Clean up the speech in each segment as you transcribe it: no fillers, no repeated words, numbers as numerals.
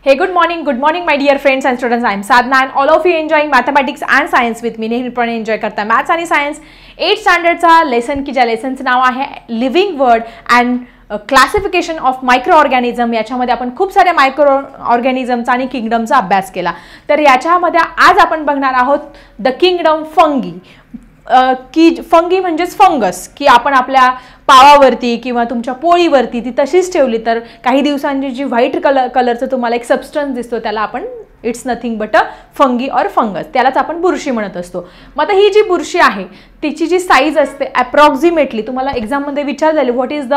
Hey, good morning, my dear friends and students. I am Sadhna, and all of you enjoying mathematics and science with me. नेहमी पण enjoy करता maths आणि science 8th स्टँडर्डचा lesson की ज्या लेसनचं नाव आहे living word and classification of micro organism. याच्यामध्ये आपण खूप सारे मायक्रो ऑर्गॅनिझमचा आणि किंगडमचा अभ्यास केला. तर याच्यामध्ये आज आपण बघणार आहोत द किंगडम फंगी. की फंगी म्हणजेच फंगस, की आपण आपल्या पावावरती किंवा तुमच्या पोळीवरती ती तशीच ठेवली तर काही दिवसांची जी व्हाईट कलरचं तुम्हाला एक सबस्टन्स दिसतो त्याला आपण it's nothing but a fungi और फंगस, त्यालाच आपण बुरशी म्हणत असतो. मग आता ही जी बुरशी आहे तिची जी साईज असते अप्रॉक्सिमेटली तुम्हाला एक्झाममध्ये विचार झाले what is the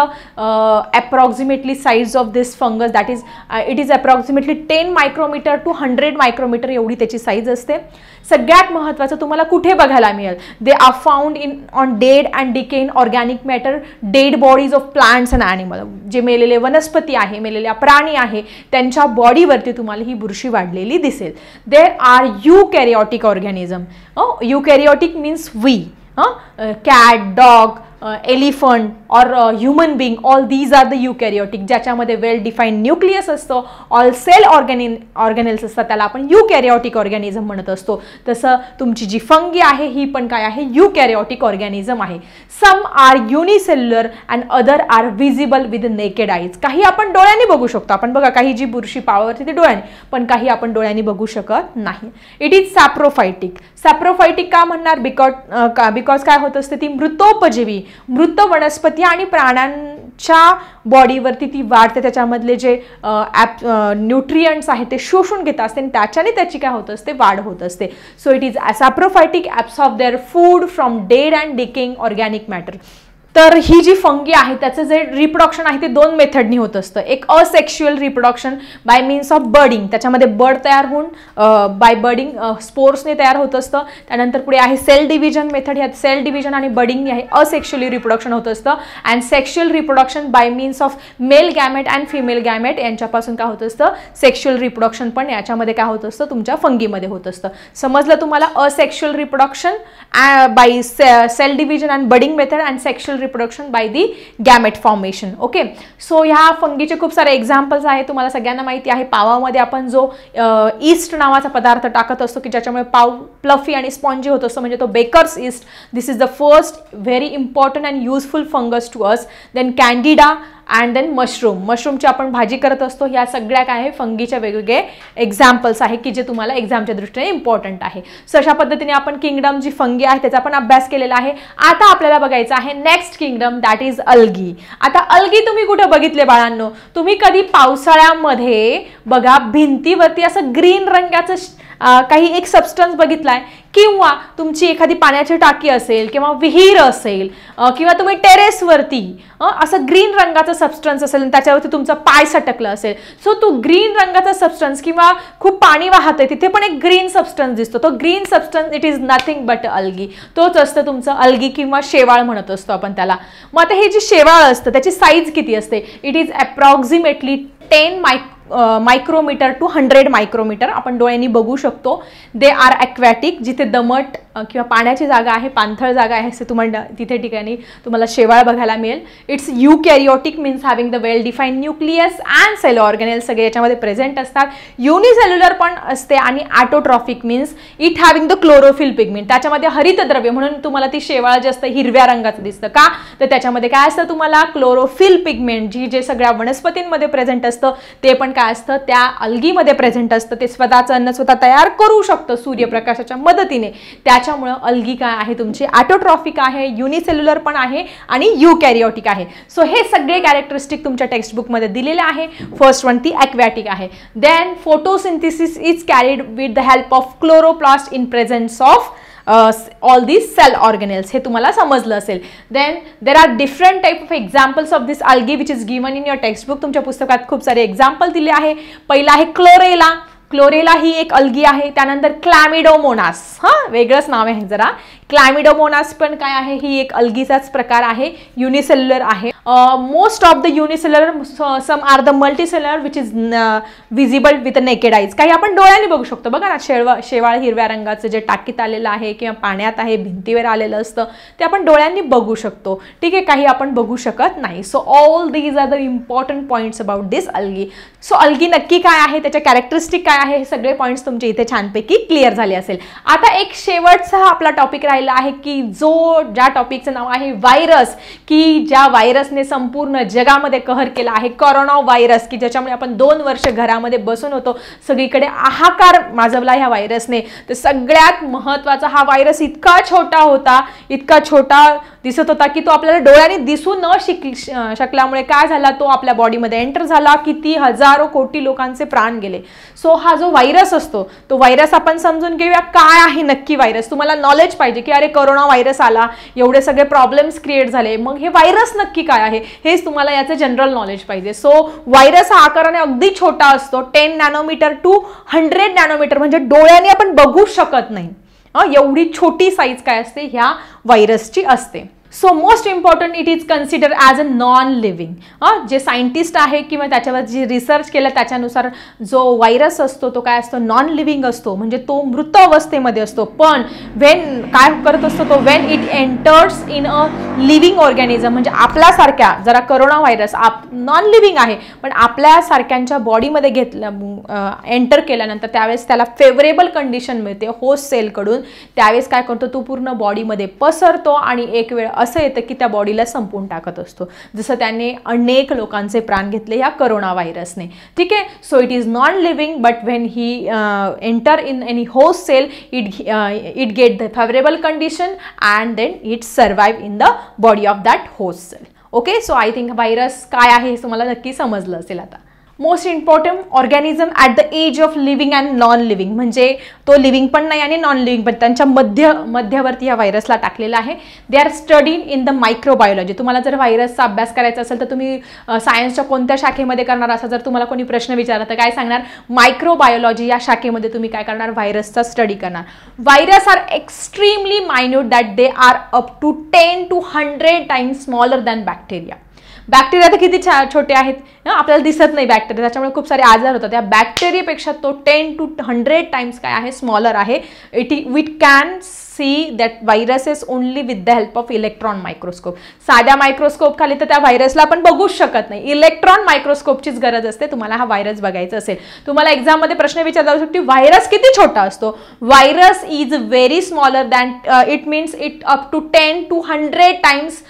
approximately size of this fungus, that is it is approximately 10 micrometre to 100 micrometre एवढी त्याची साईज असते. सगळ्यात महत्त्वाचं तुम्हाला कुठे बघायला मिळेल, they are found in on dead and decaying organic matter, dead bodies of plants and animal. जे मेलेले वनस्पती आहे, मेलेल्या प्राणी आहे त्यांच्या बॉडीवरती तुम्हाला ही बुरशी वाढलेली दिसेल. There are eukaryotic organism. Eukaryotic means we, cat, dog, elephant or human being, all these are the eukaryotic, ज्याच्यामध्ये वेल डिफाईन्ड न्यूक्लियस असतो, ऑल सेल ऑर्गॅनिल्स असतात, त्याला आपण यूकॅरियोटिक ऑर्गॅनिझम म्हणत असतो. तसं तुमची जी फंगी आहे ही पण काय आहे, यूकॅरियोटिक ऑर्गॅनिझम आहे. Some are unicellular and other are visible with naked eyes. काही आपण डोळ्यांनी बघू शकतो, आपण बघा काही जी बुरशी पावरती ती डोळ्यांनी, पण काही आपण डोळ्यांनी बघू शकत नाही. It is सॅप्रोफायटिक. सॅप्रोफायटिक का म्हणणार, बिकॉज काय होत असते, ती मृतोपजीवी, मृत वनस्पती आणि प्राण्यांच्या बॉडीवरती ती वाढते, त्याच्यामधले जे न्यूट्रियंट्स आहेत ते शोषून घेत असते आणि त्याच्याने त्याची काय होत असते, वाढ होत असते. So it is saprophytic, absorb their food from dead and decaying organic matter. तर ही जी फंगी आहे त्याचं जे रिप्रोडक्शन आहे ते दोन मेथडनी होत असतं. एक asexual reproduction by means of budding, त्याच्यामध्ये बर्ड तयार होऊन बाय बर्डिंग स्पोर्सने तयार होत असतं. त्यानंतर पुढे आहे सेल डिव्हिजन मेथड. ह्यात सेल डिव्हिजन आणि बर्डिंग आहे असेक्शुअली रिप्रोडक्शन होत असतं. And sexual reproduction by means of male gamete and female gamete यांच्यापासून काय होत असतं, सेक्शुअल रिप्रोडक्शन पण याच्यामध्ये काय होत असतं, तुमच्या फंगीमध्ये होत असतं. समजलं तुम्हाला, asexual reproduction by cell division and budding method and sexual reproduction by the gamete formation. Okay, so ह्या फंगीचे खूप सारे एक्झाम्पल्स आहेत. तुम्हाला सगळ्यांना माहिती आहे पावामध्ये आपण जो ईस्ट नावाचा पदार्थ टाकत असतो की ज्याच्यामुळे पाव प्लफी आणि स्पॉन्जी होत असतो, म्हणजे तो baker's yeast. This is the first very important and useful fungus to us. Then Candida and then mushroom. मशरूमची आपण भाजी करत असतो. ह्या सगळ्या काय आहे फंगीच्या वेगवेगळे एक्झाम्पल्स आहे की जे तुम्हाला एक्झामच्या दृष्टीने इम्पॉर्टंट आहे. सो अशा पद्धतीने आपण किंगडम जी फंगी आहे त्याचा आपण अभ्यास केलेला आहे. आता आपल्याला बघायचं आहे next kingdom, that is algae. आता अल्गी तुम्ही कुठे बघितले बाळांनो, तुम्ही कधी पावसाळ्यामध्ये बघा भिंतीवरती असं ग्रीन रंगाचं काही एक सबस्टन्स बघितलाय, किंवा तुमची एखादी पाण्याची टाकी असेल किंवा विहीर असेल किंवा तुम्ही टेरेसवरती असं ग्रीन रंगाचा सबस्टन्स असेल आणि त्याच्यावरती तुमचा पाय सटकला असेल. सो तो ग्रीन रंगाचा सबस्टन्स किंवा खूप पाणी वाहतंय तिथे पण एक ग्रीन सबस्टन्स दिसतो. तो green substance it is nothing but algae. तोच असतं तुमचं अल्गी किंवा शेवाळ म्हणत असतो आपण त्याला. मग आता हे जे शेवाळ असतं त्याची साईज किती असते, it is approximately 10 micrometre to 100 micrometre. आपण डोळ्यांनी बघू शकतो. दे आर ॲक्वॅटिक, जिथे दमट किंवा पाण्याची जागा आहे, पाणथळ जागा आहे असे तुम्हाला तिथे ठिकाणी तुम्हाला शेवाळ बघायला मिळेल. It's eukaryotic means having the well defined nucleus and cell organelle सगळे याच्यामध्ये प्रेझेंट असतात. युनिसेल्युलर पण असते आणि autotrophic means it having the chlorophyll pigment. त्याच्यामध्ये हरितद्रव्य म्हणून तुम्हाला ती शेवाळ जास्त हिरव्या रंगाचं दिसतं का, तर त्याच्यामध्ये काय असतं तुम्हाला क्लोरोफिल पिगमेंट, जे सगळ्या वनस्पतींमध्ये प्रेझेंट असतं ते पण काय असतं त्या अल्गीमध्ये प्रेझेंट असतं. ते स्वतःचं अन्न स्वतः तयार करू शकतं सूर्यप्रकाशाच्या मदतीने. त्याच्यामुळं अल्गी काय आहे तुमची ॲटोट्रॉफिक आहे, युनिसेल्युलर पण आहे आणि यूकॅरियोटिक आहे. सो हे सगळे कॅरेक्टरिस्टिक तुमच्या टेक्स्टबुकमध्ये दिलेले आहे. फर्स्ट वन ती ॲक्वॅटिक आहे. Then photosynthesis is carried with the help of chloroplast in presence of all these cell organelles. हे तुम्हाला समजलं असेल. Then there are different type of examples of this algae which is given in your textbook. तुमच्या पुस्तकात खूप सारे example दिले आहे. पहिला आहे क्लोरेला ही एक अल्गी आहे. त्यानंतर क्लॅमिडोमोनास, वेगळंच नाव आहे जरा, क्लॅमिडोमोनास पण काय आहे, ही एक अल्गीचाच प्रकार आहे, युनिसेल्युलर आहे. Most of the unicellular, some are the multicellular which is visible with naked eyes. काही आपण डोळ्यांनी बघू शकतो. बघा ना, शेवाळ हिरव्या रंगाचं जे टाकीत आलेलं आहे किंवा पाण्यात आहे, भिंतीवर आलेलं असतं, ते आपण डोळ्यांनी बघू शकतो. ठीक आहे, काही आपण बघू शकत नाही. So all these are the important points about this algae. So algae नक्की काय आहे, त्याच्या कॅरेक्टरिस्टिक काय आहे, हे सगळे पॉईंट्स तुमचे इथे छानपैकी क्लिअर झाले असेल. आता एक शेवटचा आपला टॉपिक राहिला आहे की ज्या टॉपिकचं नाव आहे व्हायरस, की ज्या व्हायरसने संपूर्ण जगामध्ये कहर केला आहे, कोरोना व्हायरस, की ज्याच्यामुळे आपण 2 वर्ष घरामध्ये बसून होतो, सगळीकडे हाहाकार माजवला ह्या व्हायरसने. तर सगळ्यात महत्त्वाचा हा व्हायरस इतका छोटा होता, इतका छोटा दिसत होता की तो आपल्याला डोळ्याने दिसू न शकल्यामुळे काय झाला, तो आपल्या बॉडीमध्ये एंटर झाला, किती हजारो कोटी लोकांचे प्राण गेले. सो हा जो व्हायरस असतो, तो व्हायरस आपण समजून घेऊया काय आहे नक्की व्हायरस. तुम्हाला नॉलेज पाहिजे की अरे कोरोना व्हायरस आला, एवढे सगळे प्रॉब्लेम्स क्रिएट झाले, मग हे व्हायरस नक्की काय आहे हेच तुम्हाला याचं जनरल नॉलेज पाहिजे. सो व्हायरस हा आकाराने अगदी छोटा असतो, 10 नॅनोमीटर टू 100 नॅनोमीटर, म्हणजे डोळ्याने आपण बघू शकत नाही, एवढी छोटी साईज काय असते ह्या व्हायरसची असते. So most important, it is consider as a non living. जे सायंटिस्ट आहे किंवा त्याच्यावर जी रिसर्च केलं त्याच्यानुसार जो व्हायरस असतो तो काय असतो, नॉन लिव्हिंग असतो, म्हणजे तो मृत अवस्थेमध्ये असतो. पण वेन काय करत असतो तो, Wien it enters in a living organism, म्हणजे आपल्यासारख्या, जरा करोना व्हायरस नॉन लिव्हिंग आहे पण आपल्यासारख्यांच्या बॉडीमध्ये एंटर केल्यानंतर त्यावेळेस त्याला फेवरेबल कंडिशन मिळते होस्ट सेलकडून. त्यावेळेस काय करतो, तो पूर्ण बॉडीमध्ये पसरतो आणि एक वेळ असं येतं की त्या बॉडीला संपून टाकत असतो, जसं त्याने अनेक लोकांचे प्राण घेतले या करोना व्हायरसने. ठीक आहे. So it is non living, but when he enter in any host cell, it get the favourable condition and then it survive in the body of that host cell. Okay. So I think virus काय आहे हे तुम्हाला नक्की समजलं असेल आता. Most important organism at the age of living and non living, म्हणजे तो लिव्हिंग पण नाही आणि नॉन लिव्हिंग पण, त्यांच्या मध्यवर्ती या व्हायरसला टाकलेला आहे. They are studied in the microbiology. तुम्हाला जर व्हायरसचा अभ्यास करायचा असेल तर तुम्ही सायन्सच्या कोणत्या शाखेमध्ये करणार, असा जर तुम्हाला कोणी प्रश्न विचारला तर काय सांगणार, मायक्रोबायोलॉजी या शाखेमध्ये तुम्ही काय करणार, व्हायरसचा स्टडी करणार. Virus are extremely minute that they are up to 10 to 100 times smaller than bacteria. Bacteria तर किती छोटे आहेत, आपल्याला दिसत नाही बॅक्टेरिया, त्याच्यामुळे खूप सारे आजार होतात. त्या बॅक्टेरियापेक्षा तो 10 to 100 टाइम्स काय आहे, स्मॉलर आहे. We can see that viruses only with the help of electron microscope. साध्या मायक्रोस्कोप खाली तर त्या व्हायरसला आपण बघूच शकत नाही, इलेक्ट्रॉन मायक्रोस्कोपचीच गरज असते तुम्हाला हा व्हायरस बघायचा असेल. तुम्हाला एक्झाममध्ये प्रश्न विचारला जाऊ शकतो, व्हायरस किती छोटा असतो. Virus is very smaller than, it means it up to 10 to 100 times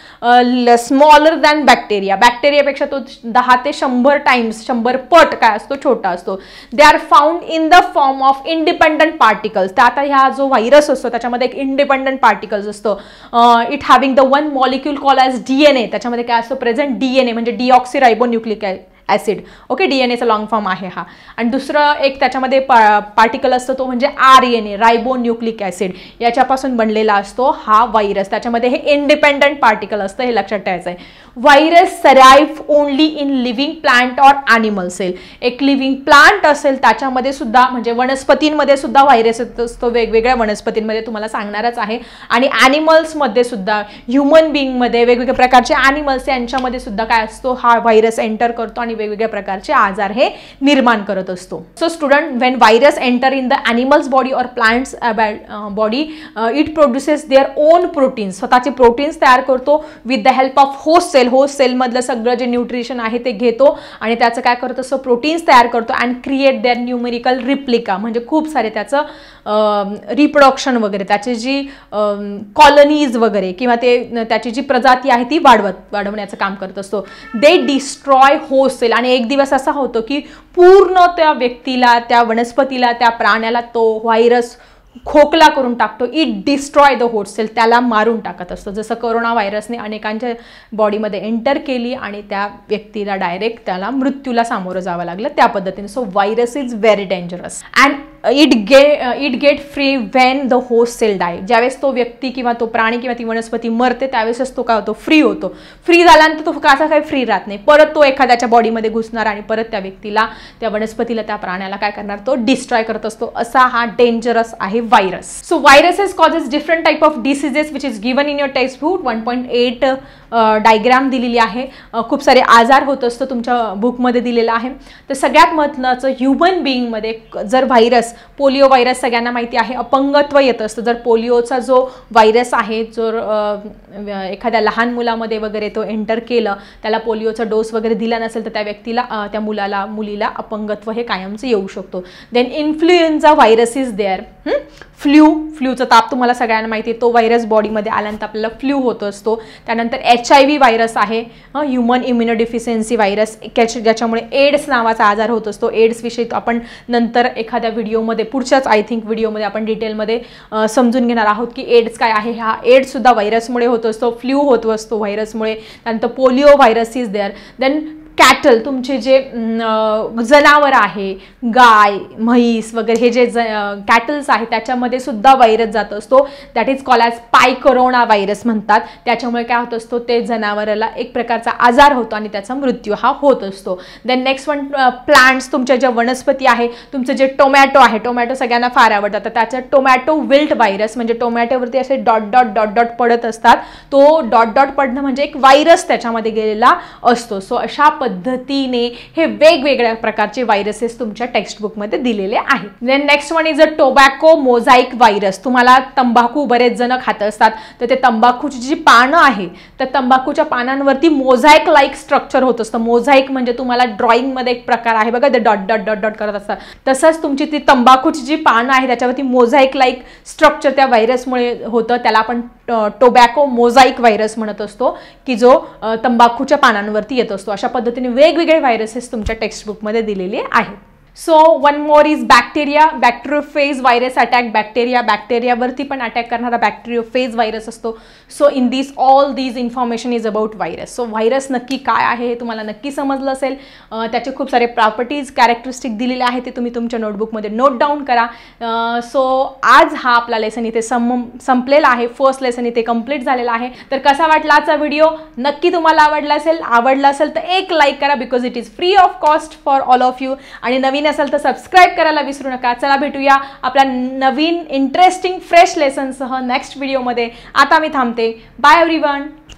smaller than bacteria. बॅक्टेरियापेक्षा तो 10 ते 100 टाइम्स, 100 पट काय असतो, छोटा असतो. They are found in the form of independent particles. तर आता ह्या जो व्हायरस असतो त्याच्यामध्ये एक इंडिपेंडंट पार्टिकल्स असतो, it having the one molecule call as DNA. त्याच्यामध्ये काय असतो, प्रेझेंट DNA म्हणजे डिऑक्सिरायबोन्यूक्लिक ॲसिड. ओके. DNAचा लॉंग फॉर्म आहे हा. आणि दुसरं एक त्याच्यामध्ये पार्टिकल असतो तो म्हणजे RNA, रायबोन्यूक्लिक ॲसिड. याच्यापासून बनलेला असतो हा व्हायरस. त्याच्यामध्ये हे इंडिपेंडंट पार्टिकल असतं, हे लक्षात ठेवायचं आहे. Virus survive only in living plant or animal cell. एक लिव्हिंग प्लांट असेल त्याच्यामध्ये सुद्धा, म्हणजे वनस्पतींमध्ये सुद्धा व्हायरस असतो, वेगवेगळ्या वनस्पतींमध्ये तुम्हाला सांगणारच आहे. आणि ॲनिमल्समध्ये सुद्धा, ह्युमन बिईंगमध्ये, वेगवेगळ्या प्रकारचे ॲनिमल्स यांच्यामध्ये सुद्धा काय असतो, हा व्हायरस एंटर करतो आणि वेगवेगळ्या प्रकारचे आजार हे निर्माण करत असतो. So student, when virus enter in the animal's body or plants body, it produces their own proteins. स्वतःचे प्रोटीन्स तयार करतो with the help of host cell. Host सेलमधलं सगळं जे न्यूट्रिशन आहे ते घेतो आणि त्याचं काय करतो, असं प्रोटीन्स तयार करतो and create their numerical replica, म्हणजे खूप सारे त्याचं रिप्रोडक्शन वगैरे, त्याची जी कॉलनीज वगैरे किंवा त्याची जी प्रजाती आहे ती वाढवण्याचं काम करत असतो. They destroy host cell. आणि एक दिवस असा होतो की पूर्ण त्या व्यक्तीला, त्या वनस्पतीला, त्या प्राण्याला तो व्हायरस खोकला करून टाकतो. It destroy the host cell, त्याला मारून टाकत असतो. जसं कोरोना व्हायरसने अनेकांच्या बॉडीमध्ये एंटर केली आणि त्या व्यक्तीला डायरेक्ट त्याला मृत्यूला सामोरं जावं लागलं, त्या पद्धतीने. So virus is very dangerous. And it get free when the host cell die. ज्यावेळेस तो व्यक्ती किंवा तो प्राणी किंवा ती वनस्पती मरते त्यावेळेसच तो काय होतो, फ्री होतो. फ्री झाल्यानंतर तो कसा काय फ्री राहत नाही, परत तो एखाद्याच्या बॉडीमध्ये घुसणार आणि परत त्या व्यक्तीला, त्या वनस्पतीला, त्या प्राण्याला काय करणार, तो डिस्ट्रॉय करत असतो. असा हा डेंजरस आहे virus. So viruses causes different type of diseases which is given in your text book. 1.8 diagram दिलेली आहे. खूप सारे आजार होत असतं तुमच्या बुकमध्ये दिलेलं आहे. तर सगळ्यात महत्त्वाचं, ह्युमन बिईंगमध्ये जर व्हायरस, पोलिओ व्हायरस सगळ्यांना माहिती आहे, अपंगत्व येत असतं. जर पोलिओचा जो व्हायरस आहे, जर एखाद्या लहान मुलामध्ये वगैरे तो एंटर केलं, त्याला पोलिओचा डोस वगैरे दिला नसेल तर त्या व्यक्तीला, त्या मुलीला अपंगत्व हे कायमचं येऊ शकतो. Then influenza virus is there. फ्लूचा ताप तुम्हाला सगळ्यांना माहिती आहे, तो व्हायरस बॉडीमध्ये आल्यानंतर आपल्याला फ्लू होत असतो. त्यानंतर HIV व्हायरस आहे, ह्युमन इम्युनोडिफिशियन्सी व्हायरस, ज्याच्यामुळे एड्स नावाचा आजार होत असतो. एड्सविषयी आपण नंतर एखाद्या व्हिडिओमध्ये, पुढच्याच आय थिंक व्हिडिओमध्ये आपण डिटेलमध्ये समजून घेणार आहोत की एड्स काय आहे. हा एड्ससुद्धा व्हायरसमुळे होत असतो, फ्लू होत असतो व्हायरसमुळे. त्यानंतर polio virus is there. Then cattle, तुमचे जे जनावर आहे, गाय, म्हैस वगैरे, हे जे कॅटल्स आहेत त्याच्यामध्ये सुद्धा व्हायरस जात असतो. That is call as picorna virus म्हणतात. त्याच्यामुळे काय होत असतो, ते जनावराला एक प्रकारचा आजार होतो आणि त्याचा मृत्यू हा होत असतो. देन नेक्स्ट वन, प्लांट्स, तुमच्या ज्या वनस्पती आहे, तुमचं जे टोमॅटो आहे, टोमॅटो सगळ्यांना फार आवडतात, तर त्याचं टोमॅटो विल्ट व्हायरस, म्हणजे टोमॅटोवरती असे डॉट डॉट डॉट डॉट पडत असतात. तो डॉट डॉट पडणं म्हणजे एक व्हायरस त्याच्यामध्ये गेलेला असतो. सो अशा पद्धतीने हे वेगवेगळ्या प्रकारचे व्हायरसेस तुमच्या टेक्स्टबुकमध्ये दिलेले आहेत. Then next one is a tobacco mosaic virus. तुम्हाला तंबाखू बरेच जण खात असतात, तर ते तंबाखूची जी पानं आहे, तर तंबाखूच्या पानांवरती मोझाईक लाईक स्ट्रक्चर होत असतं. मोझाईक म्हणजे तुम्हाला ड्रॉइंगमध्ये एक प्रकार आहे बघा, ते डॉट डॉट डॉट डॉट करत असतात. तसंच तुमची ती तंबाखूची जी पानं आहे त्याच्यावरती मोझाईक लाईक स्ट्रक्चर त्या व्हायरसमुळे होतं. त्याला आपण टोबॅको मोझाईक व्हायरस म्हणत असतो, की जो तंबाखूच्या पानांवरती येत असतो. अशा पद्धतीने वेगवेगळे व्हायरसेस तुमच्या टेक्स्टबुकमध्ये दिलेले आहेत. So one more is bacteria. Bacteriophage virus attack bacteria. बॅक्टेरियावरती पण अटॅक करणारा बॅक्टेरियोफेज व्हायरस असतो. So in this all these information is about virus. So virus नक्की काय आहे हे तुम्हाला नक्की समजलं असेल. त्याचे खूप सारे प्रॉपर्टीज, कॅरेक्टरिस्टिक दिलेले आहेत, ते तुम्ही तुमच्या नोटबुकमध्ये नोट डाऊन करा. सो आज हा आपला लेसन इथे संपलेला आहे. फर्स्ट लेसन इथे कंप्लीट झालेला आहे. तर कसा वाटला आजचा व्हिडिओ? नक्की तुम्हाला आवडला असेल तर एक लाईक करा, because it is free of cost for all of you. आणि नवीन असेल तर सबस्क्राइब करायला विसरू नका. चला भेटूया आपल्या नवीन इंटरेस्टिंग फ्रेश लेसनसह नेक्स्ट व्हिडिओमध्ये. आता मी थांबते. Bye everyone.